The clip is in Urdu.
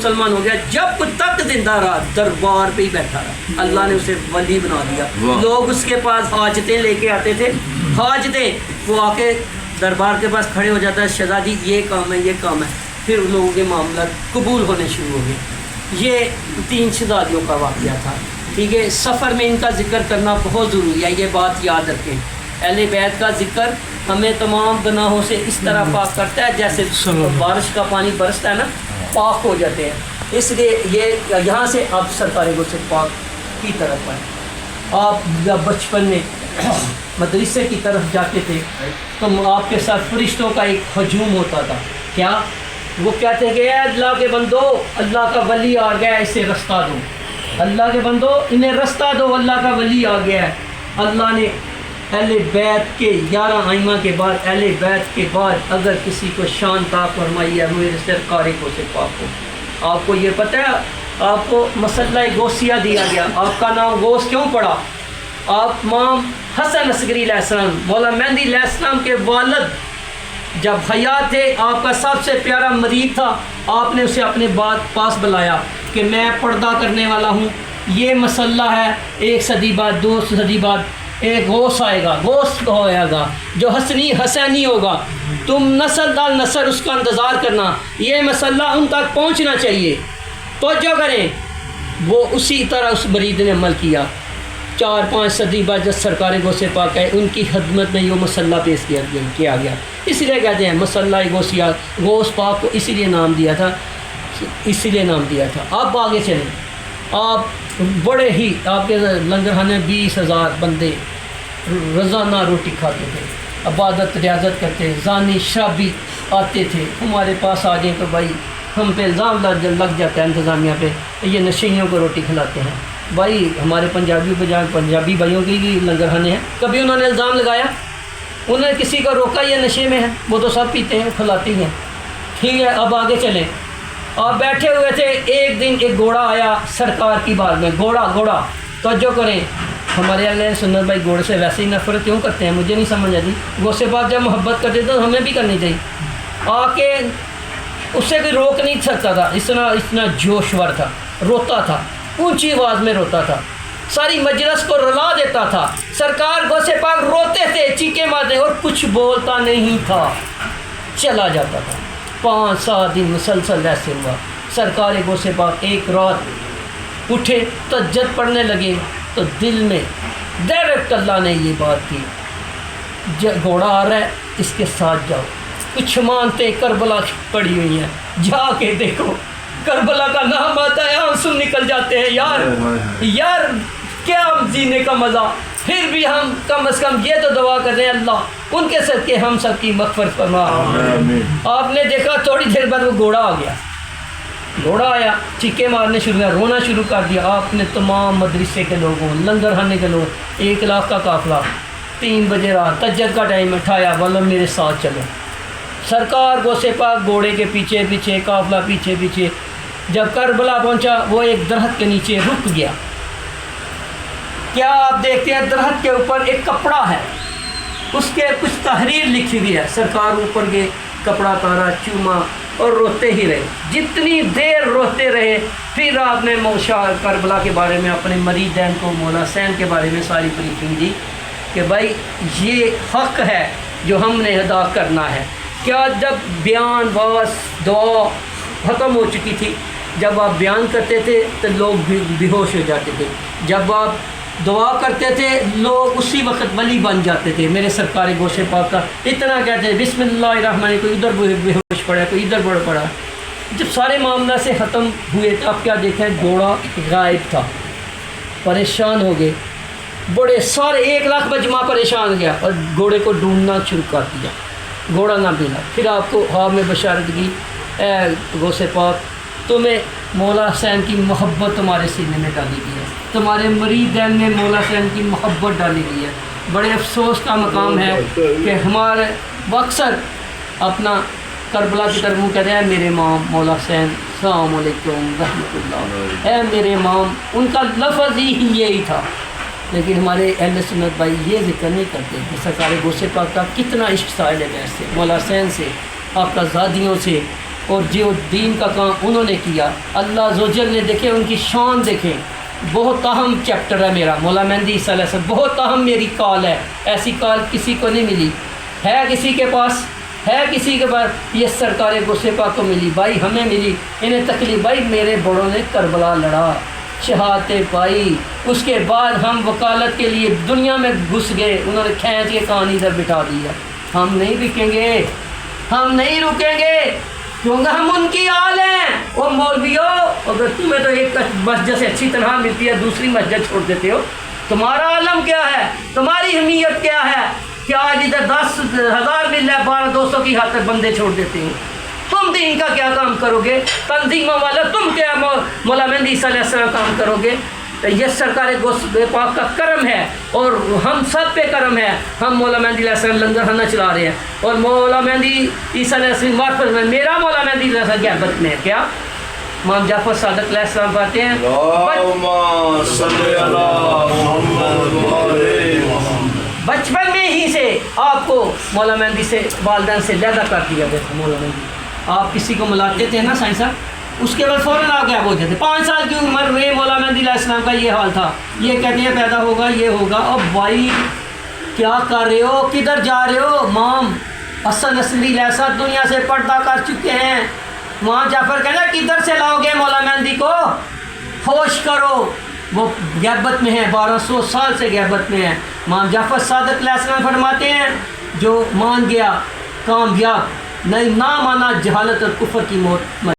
مسلمان ہو گیا، جب تک زندہ رہا دربار پہ ہی بیٹھا رہا، اللہ نے اسے ولی بنا دیا۔ لوگ اس کے پاس حاجتیں لے کے آتے تھے، حاجتیں، وہ آ کے دربار کے پاس کھڑے ہو جاتا ہے، شہزادی یہ کام ہے، یہ کام ہے، پھر ان لوگوں کے معاملات قبول ہونے شروع ہو گئے۔ یہ 3 شہزادیوں کا واقعہ تھا، ٹھیک ہے۔ سفر میں ان کا ذکر کرنا بہت ضروری ہے، یہ بات یاد رکھیں۔ اہل بیت کا ذکر ہمیں تمام گناہوں سے اس طرح پاک کرتا ہے جیسے بارش کا پانی برستا ہے نا، پاک ہو جاتے ہیں۔ اس لیے یہ یہاں سے آپ سرکار غسل پاک کی طرف آئیں۔ آپ جب بچپن میں مدرسے کی طرف جاتے تھے تو آپ کے ساتھ فرشتوں کا ایک ہجوم ہوتا تھا، کیا وہ کہتے ہیں کہ اے اللہ کے بندو، اللہ کا ولی آ گیا ہے، اسے رستہ دو، اللہ کے بندو انہیں رستہ دو، اللہ کا ولی آ گیا ہے۔ اللہ نے اہل بیت کے 11 ائمہ کے بعد، اہل بیت کے بعد اگر کسی کو شان عطا فرمائی ہے میرے سرکار غوث پاک کو۔ آپ کو یہ پتہ ہے آپ کو مسلح غوثیہ دیا گیا، آپ کا نام غوث کیوں پڑا؟ آپ امام حسن عسکری علیہ السلام، مولانا مہندی علیہ السلام کے والد جب حیات تھے، آپ کا سب سے پیارا مرید تھا، آپ نے اسے اپنے پاس بلایا کہ میں پردہ کرنے والا ہوں، یہ مسئلہ ہے، 1 صدی بعد 2 صدی بعد ایک غوث آئے گا، غوث ہوئے گا جو حسنی حسینی ہوگا، تم نسل در نسل اس کا انتظار کرنا، یہ مسئلہ ان تک پہنچنا چاہیے، توجہ کریں۔ وہ اسی طرح اس مرید نے عمل کیا۔ 4-5 صدی بعد جب سرکار غوث پاک ہے، ان کی خدمت میں یہ مسئلہ پیش کیا گیا، اس لیے کہتے ہیں مسئلہ غوثیہ، غوث پاک کو اسی لیے نام دیا تھا، اسی لیے نام دیا تھا۔ اب آگے چلیں، آپ بڑے ہی آپ کے لنگر خانے 20,000 بندے روزانہ روٹی کھاتے تھے، عبادت ریاضت کرتے، زانی شرابی آتے تھے ہمارے پاس آ جائیں تو بھائی ہم پہ الزام لگ جاتا ہے انتظامیہ پہ، یہ نشیوں کو روٹی کھلاتے ہیں۔ بھائی ہمارے پنجابی بھائیوں کی بھی لنگر خانے ہیں، کبھی انہوں نے الزام لگایا؟ انہوں نے کسی کو روکا یہ نشے میں ہے؟ وہ تو سب پیتے ہیں، کھلاتے ہیں، ٹھیک ہے۔ اب آگے چلیں، آپ بیٹھے ہوئے تھے، ایک دن ایک گھوڑا آیا سرکار کی بات میں، گھوڑا توجہ کریں، ہمارے اہل سنت بھائی گھوڑے سے ویسے ہی نفرت کیوں کرتے ہیں مجھے نہیں سمجھ آتی۔ غوث پاک جب محبت کرتے تو ہمیں بھی کرنی چاہیے۔ آ کے اس سے کوئی روک نہیں سکتا تھا، اتنا جوشور تھا، روتا تھا، اونچی آواز میں روتا تھا، ساری مجلس کو رلا دیتا تھا۔ سرکار غوث پاک روتے تھے، چیخیں مارتے اور کچھ بولتا نہیں تھا، چلا جاتا تھا۔ 5-7 دن مسلسل ایسے ہوا۔ سرکار غوث پاک ایک رات اٹھے، تہجد پڑھنے لگے تو دل میں ڈائریکٹ اللہ نے یہ بات کی، گھوڑا آ رہا ہے اس کے ساتھ جاؤ، کچھ مانتے کربلا پڑی ہوئی ہیں، جا کے دیکھو، کربلا کا نام آتا ہے آنسو نکل جاتے ہیں، یار کیا جینے کا مزہ۔ پھر بھی ہم کم از کم یہ تو دعا کر رہے ہیں اللہ ان کے صدقے ہم سب کی مغفرت فرما۔ آپ نے دیکھا تھوڑی دیر بعد وہ گھوڑا آ گیا، گھوڑا آیا، چیخیں مارنے شروع کیا، رونا شروع کر دیا۔ آپ نے تمام مدرسے کے لوگوں، لنگر خانے کے لوگ، 1 لاکھ کا قافلہ، 3 بجے رات تہجد کا ٹائم اٹھایا، بولو میرے ساتھ چلو۔ سرکار غوث پاک گھوڑے کے پیچھے پیچھے، قافلہ پیچھے پیچھے، جب کربلا پہنچا وہ ایک درخت کے نیچے رک گیا۔ کیا آپ دیکھتے ہیں درخت کے اوپر ایک کپڑا ہے، اس کے کچھ تحریر لکھی ہوئی ہے۔ سرکار اوپر گئے، کپڑا اتارا، چوما اور روتے ہی رہے، جتنی دیر روتے رہے۔ پھر آپ نے موشا کربلا کے بارے میں اپنے مریدین کو، مولا حسین کے بارے میں ساری بریفنگ دی کہ بھائی یہ حق ہے جو ہم نے ادا کرنا ہے۔ کیا جب بیان واس دعا ختم ہو چکی تھی، جب آپ بیان کرتے تھے تو لوگ بے ہوش ہو جاتے تھے، جب آپ دعا کرتے تھے لوگ اسی وقت ولی بن جاتے تھے۔ میرے سرکار غوث پاک کا اتنا کہتے ہیں بسم اللہ الرحمن، کوئی ادھر بے ہوش پڑا، کوئی ادھر بڑھ پڑا۔ جب سارے معاملہ سے ختم ہوئے تو اب کیا دیکھا ہے، گھوڑا غائب تھا، پریشان ہو گئے، بڑے سارے 1 لاکھ مجمع پریشان ہو گیا اور گھوڑے کو ڈھونڈنا شروع کر دیا، گھوڑا نہ ملا۔ پھر آپ کو خواب میں بشارت کی، اے غوث پاک تمہیں مولا حسین کی محبت تمہارے سینے میں ڈالی گئی ہے، تمہارے مریدین میں مولا حسین کی محبت ڈالی گئی ہے۔ بڑے افسوس کا مقام ہے کہ ہمارے اکثر اپنا کربلا کی طرف منہ کہتے ہیں میرے امام مولا حسین السلام علیکم رحمۃ اللہ، اے میرے امام، ان کا لفظ ہی یہی تھا۔ لیکن ہمارے اہل سنت بھائی یہ ذکر نہیں کرتے کہ سرکار غوث پاک کا کتنا عشق سائل ہے سے، مولا حسین سے، آپ کا زادیوں سے، اور جو دین کا کام انہوں نے کیا، اللہ عزوجل نے دیکھے ان کی شان دیکھیں. بہت اہم چیپٹر ہے میرا مولا مہدی صلی اللہ علیہ وسلم، بہت اہم میری کال ہے، ایسی کال کسی کو نہیں ملی. ہے کسی کے پاس؟ ہے کسی کے پاس؟ یہ سرکار غوث پاک کو ملی بھائی، ہمیں ملی. انہیں تکلیف بھائی میرے بڑوں نے کربلا لڑا، شہادتیں پائی، اس کے بعد ہم وکالت کے لیے دنیا میں گھس گئے، انہوں نے کھینچ کے کہانی ادھر بٹھا دیا. ہم نہیں رکیں گے، ہم نہیں رکیں گے، کیونکہ ہم ان کی آل ہیں. وہ مولویوں، اگر تمہیں تو ایک مسجد سے اچھی طرح ملتی ہے دوسری مسجد چھوڑ دیتے ہو، تمہارا عالم کیا ہے؟ تمہاری اہمیت کیا ہے کہ آج ادھر 10,000 مل رہا ہے، 1200 کی حد تک بندے چھوڑ دیتے ہو. تم دین کا کیا کام کرو گے؟ تنظیموں والا تم کیا مولا مہدی صلی اللہ علیہ وسلم کام کرو گے؟ یہ سرکار غوث پاک کا کرم ہے اور ہم سب پہ کرم ہے. ہم مولا مہدی علیہ السلام لنگر خانہ چلا رہے ہیں اور مولا مہدی عیسیٰ علیہ السلام معرفت میں، میرا مولا مہدی علیہ السلام غیبت میں ہے. کیا امام جعفر صادق علیہ السلام پڑھتے ہیں بچپن میں ہی سے آپ کو مولا مہدی سے والدین سے علیحدہ کر دیا گیا تھا. مولا مہدی آپ کسی کو ملاتے تھے نا سائنسا، اس کے بعد فوراً آپ غائب ہو جاتے. 5 سال کی عمر میں مولا مہدی علیہ السلام کا یہ حال تھا. یہ کہتے ہیں پیدا ہوگا، یہ ہوگا. اب بھائی کیا کر رہے ہو؟ کدھر جا رہے ہو؟ امام حسن عسکری لیسا دنیا سے پردہ کر چکے ہیں. امام جعفر کہنا کدھر سے لاؤ گے مولا مہدی کو؟ ہوش کرو، وہ غیبت میں ہے، 1200 سال سے غیبت میں ہے. امام جعفر صادق علیہ السلام فرماتے ہیں جو مان گیا کامیاب، نہیں نہ مانا جہالت اور کفر کی موت.